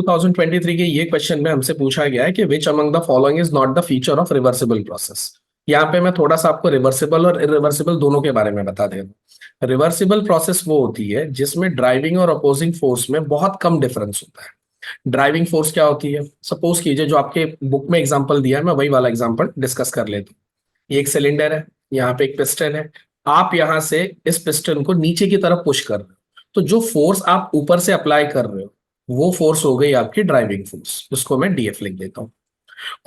2023 के ये क्वेश्चन में हमसे पूछा गया है कि which among the following is not the feature of reversible process. यहाँ पे मैं थोड़ा सा आपको रिवर्सिबल और इरिवर्सिबल दोनों के बारे में बता दे रहा हूँ। रिवर्सिबल प्रोसेस वो होती है जिसमें ड्राइविंग और अपोजिंग फोर्स में बहुत कम डिफरेंस होता है। ड्राइविंग फोर्स क्या होती है? सपोज कीजिए जो आपके बुक में एग्जांपल दिया है, मैं वही वाला एग्जांपल डिस्कस कर लेता हूँ। ये एक सिलेंडर है, यहाँ पे एक पिस्टन है। आप यहाँ से इस पिस्टन को नीचे की तरफ पुश कर रहे हो, तो जो फोर्स आप ऊपर से अप्लाई कर रहे हो वो फोर्स हो गई आपकी ड्राइविंग फोर्स, उसको मैं डीएफ लिख देता हूँ।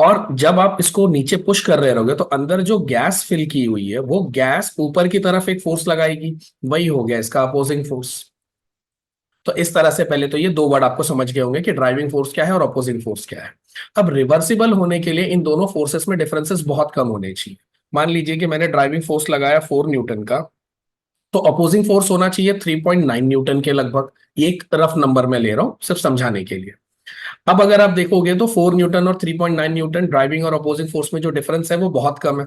और जब आप इसको नीचे पुश कर रहे रहोगे तो अंदर जो गैस फिल की हुई है वो गैस ऊपर की तरफ एक फोर्स लगाएगी, वही हो गया इसका अपोजिंग फोर्स। तो इस तरह से पहले तो ये दो वर्ड आपको समझ गए होंगे कि ड्राइविंग फोर्स क्या है और अपोजिंग फोर्स क्या है। अब रिवर्सिबल होने के लिए इन दोनों फोर्सेस में डिफरेंसेस बहुत कम होने चाहिए। मान लीजिए कि मैंने ड्राइविंग फोर्स लगाया 4 न्यूटन का, तो अपोजिंग फोर्स होना चाहिए 3.9 न्यूटन के लगभग। एक रफ नंबर में ले रहा हूं सिर्फ समझाने के लिए। अब अगर आप देखोगे तो 4 न्यूटन और 3.9 न्यूटन ड्राइविंग और अपोजिंग फोर्स में जो डिफरेंस है वो बहुत कम है।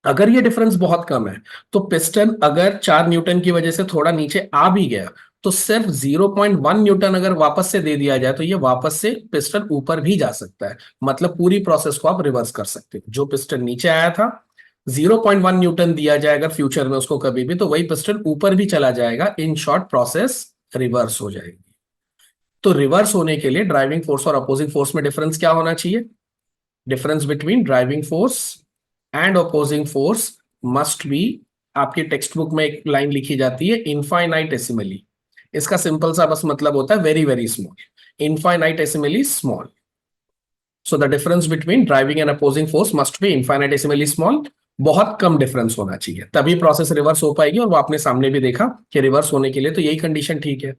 अगर ये डिफरेंस बहुत कम है तो पिस्टन अगर 4 न्यूटन की वजह से थोड़ा नीचे आ भी गया तो सिर्फ 0.1 न्यूटन अगर वापस से दे दिया जाए तो ये वापस से पिस्टन ऊपर भी जा सकता है। मतलब पूरी प्रोसेस को आप रिवर्स कर सकते हो। जो पिस्टन नीचे आया था 0.1 न्यूटन दिया जाए अगर फ्यूचर में उसको कभी भी, तो वही पिस्टन ऊपर भी चला जाएगा। इन शॉर्ट प्रोसेस रिवर्स हो जाएगी। तो रिवर्स होने के लिए ड्राइविंग फोर्स और अपोजिंग फोर्स में डिफरेंस क्या होना चाहिए? Difference between driving force and opposing force must B, आपकी टेक्स्ट बुक में एक लाइन लिखी जाती है इनफाइनाइटेसिमली। इसका सिंपल सा बस मतलब होता है very very small. Infinitesimally small. So the difference between driving and opposing force must be infinitesimally small. बहुत कम डिफरेंस होना चाहिए, तभी प्रोसेस रिवर्स हो पाएगी। और वो आपने सामने भी देखा कि रिवर्स होने के लिए तो यही कंडीशन ठीक है।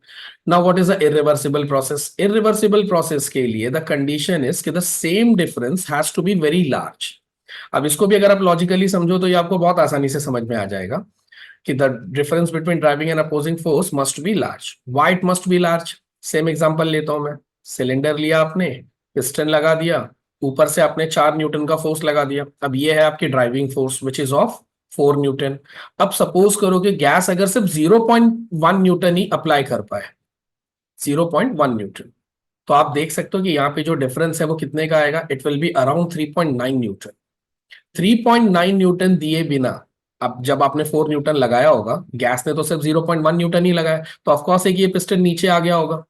Now what is the irreversible process? Irreversible process के लिए द कंडीशन इज कि the same difference has to be very large. अब इसको भी अगर आप लॉजिकली समझो तो ये आपको बहुत आसानी से समझ में आ जाएगा कि the difference between driving and opposing force must B large. Why it must be large? Same example लेता हूं मैं। सिलेंडर लिया आपने, पिस्टन लगा दिया, ऊपर से आपने 4 न्यूटन का फोर्स लगा दिया। अब ये है आपकी driving force which is of 4 Newton. अब सपोज करो कि गैस अगर सिर्फ 0.1 न्यूटन ही अप्लाई कर पाए, 0.1 न्यूटन, तो आप देख सकते हो कि यहाँ पे जो डिफरेंस है वो कितने का आएगा? It will be around 3.9 Newton. 3.9 Newton दिए बिना, अब जब आपने 4 न्यूटन लगाया होगा, गैस ने तो सिर्फ 0.1 न्यूटन ही लगाया, तो ऑफकोर्स है कि ये पिस्टन नीचे आ गया होगा,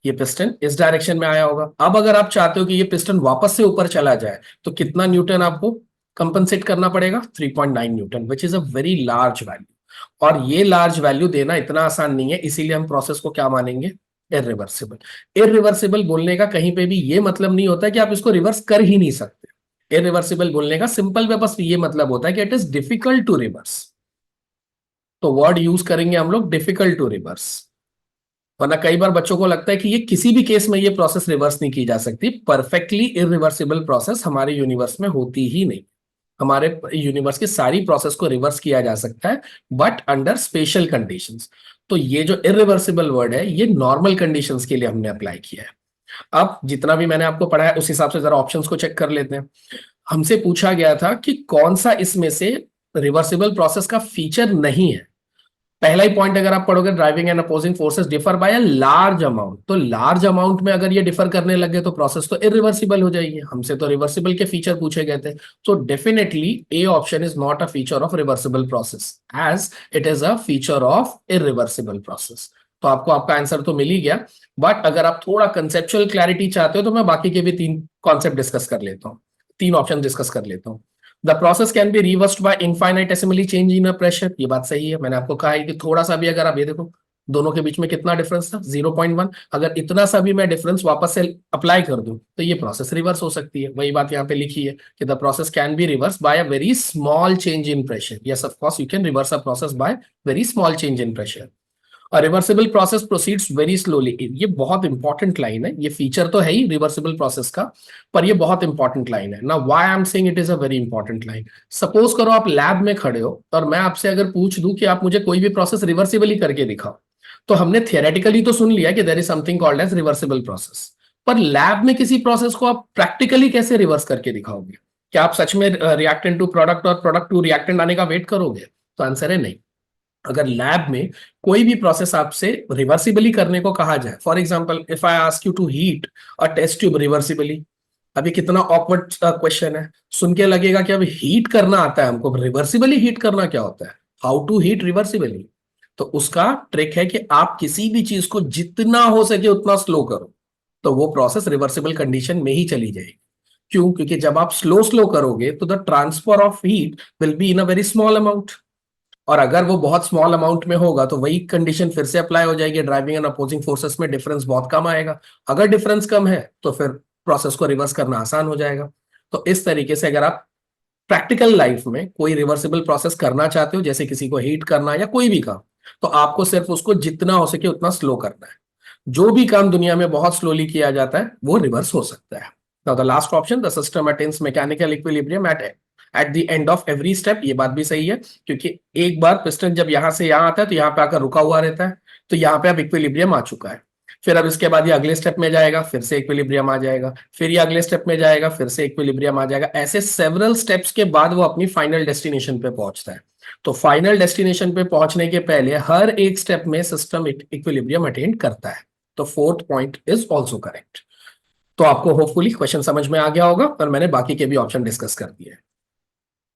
ये पिस्टन इस डायरेक्शन में आया होगा। अब अगर आप चाहते हो कि ये पिस्टन वापस से ऊपर चला जाए तो कितना न्यूटन आपको कंपनसेट करना पड़ेगा? 3.9 Newton, which is a very large value. और ये लार्ज वैल्यू देना इतना आसान नहीं है, इसीलिए हम प्रोसेस को क्या मानेंगे? इरिवर्सिबल। इरिवर्सिबल बोलने का कहीं पे भी ये मतलब नहीं होता कि आप इसको रिवर्स कर ही नहीं सकते। इरिवर्सिबल बोलने का सिंपल वे बस ये मतलब होता है कि it is difficult to reverse. तो वर्ड यूज करेंगे हम लोग डिफिकल्ट टू रिवर्स। वरना कई बार बच्चों को लगता है कि ये किसी भी केस में ये प्रोसेस रिवर्स नहीं की जा सकती। परफेक्टली इरिवर्सिबल प्रोसेस हमारे यूनिवर्स में होती ही नहीं। हमारे यूनिवर्स की सारी प्रोसेस को रिवर्स किया जा सकता है, बट अंडर स्पेशल कंडीशंस। तो ये जो इरिवर्सिबल वर्ड है ये नॉर्मल कंडीशंस के लिए हमने अप्लाई किया है। अब जितना भी मैंने आपको पढ़ा है उस हिसाब से जरा ऑप्शंस को चेक कर लेते हैं। हमसे पूछा गया था कि कौन सा इसमें से रिवर्सिबल प्रोसेस का फीचर नहीं है। पहला ही पॉइंट अगर आप पढ़ोगे, driving and opposing forces differ by a large amount, तो लार्ज अमाउंट में अगर ये डिफर करने लगे तो प्रोसेस तो इरिवर्सिबल हो जाएगी। हमसे तो रिवर्सिबल के फीचर पूछे गए थे, तो definitely A option is not a feature of reversible process as it is a feature of irreversible process. तो आपको आपका आंसर तो मिल ही गया। बट अगर आप थोड़ा कंसेप्चुअल क्लैरिटी चाहते हो तो मैं बाकी के भी 3 कॉन्सेप्ट डिस्कस कर लेता हूँ, 3 ऑप्शन डिस्कस कर लेता हूँ। The process can be reversed by infinitesimally change in a pressure. ये बात सही है, मैंने आपको कहा है कि थोड़ा सा भी अगर आप ये देखो, दोनों के बीच में कितना डिफरेंस था? 0.1। अगर इतना सा भी मैं डिफरेंस वापस से अप्लाई कर दूं तो ये प्रोसेस रिवर्स हो सकती है। वही बात यहाँ पे लिखी है कि the process can be reverse by a very small change in pressure. Yes of course you can reverse a process by very small change in pressure. A reversible process proceeds very slowly। ये बहुत important line है। ये feature तो है ही reversible process का, पर ये बहुत इंपॉर्टेंट लाइन है ना। Why I am saying it is a very important line. Suppose करो आप लैब में खड़े हो और मैं आपसे अगर पूछ दूं कि आप मुझे कोई भी प्रोसेस रिवर्सिबली करके दिखाओ, तो हमने थियोरेटिकली तो सुन लिया कि there is something called as reversible process, पर लैब में किसी प्रोसेस को आप प्रैक्टिकली कैसे रिवर्स करके दिखाओगे? क्या आप सच में रिएक्टेंट टू प्रोडक्ट और प्रोडक्ट टू रिएक्टेंट आने का वेट करोगे? तो आंसर है नहीं। अगर लैब में कोई भी प्रोसेस आपसे रिवर्सिबली करने को कहा जाए, for example if I ask you to heat a test tube reversibly, अभी कितना ऑकवर्ड क्वेश्चन है, सुन के लगेगा कि अब हीट करना आता है हमको, रिवर्सिबली हीट करना क्या होता है, हाउ टू हीट रिवर्सिबली। तो उसका ट्रिक है कि आप किसी भी चीज को जितना हो सके उतना स्लो करो, तो वो प्रोसेस रिवर्सिबल कंडीशन में ही चली जाएगी। क्यों? क्योंकि जब आप स्लो स्लो करोगे तो the transfer of heat will be in a very small amount, और अगर वो बहुत स्मॉल अमाउंट में होगा तो वही कंडीशन फिर से अप्लाई हो जाएगी, ड्राइविंग एंड अपोजिंग फोर्सेस में डिफरेंस बहुत कम आएगा। अगर डिफरेंस कम है तो फिर प्रोसेस को रिवर्स करना आसान हो जाएगा। तो इस तरीके से अगर आप प्रैक्टिकल लाइफ में कोई रिवर्सिबल प्रोसेस करना चाहते हो, जैसे किसी को हीट करना या कोई भी काम, तो आपको सिर्फ उसको जितना हो सके उतना स्लो करना है। जो भी काम दुनिया में बहुत स्लोली किया जाता है वो रिवर्स हो सकता है। Now the last option, the system attains mechanical equilibrium at the end of every step, ये बात भी सही है, क्योंकि एक बार पिस्टन जब यहां से यहां आता है तो यहां पे आकर रुका हुआ रहता है, तो यहां पे अब इक्विलिब्रियम आ चुका है। फिर अब इसके बाद ये अगले स्टेप में जाएगा, फिर से इक्विलिब्रियम आ जाएगा, फिर ये अगले स्टेप में जाएगा, फिर से इक्विलिब्रियम आ जाएगा, ऐसे सेवरल स्टेप्स के बाद वो अपनी फाइनल डेस्टिनेशन पे पहुंचता है। तो फाइनल डेस्टिनेशन पे पहुंचने के पहले हर एक स्टेप में सिस्टम इक्विलिब्रियम अटेन करता है। तो fourth point is also correct. तो आपको होपफुली क्वेश्चन समझ में आ गया होगा और मैंने बाकी के भी ऑप्शन डिस्कस कर दिए।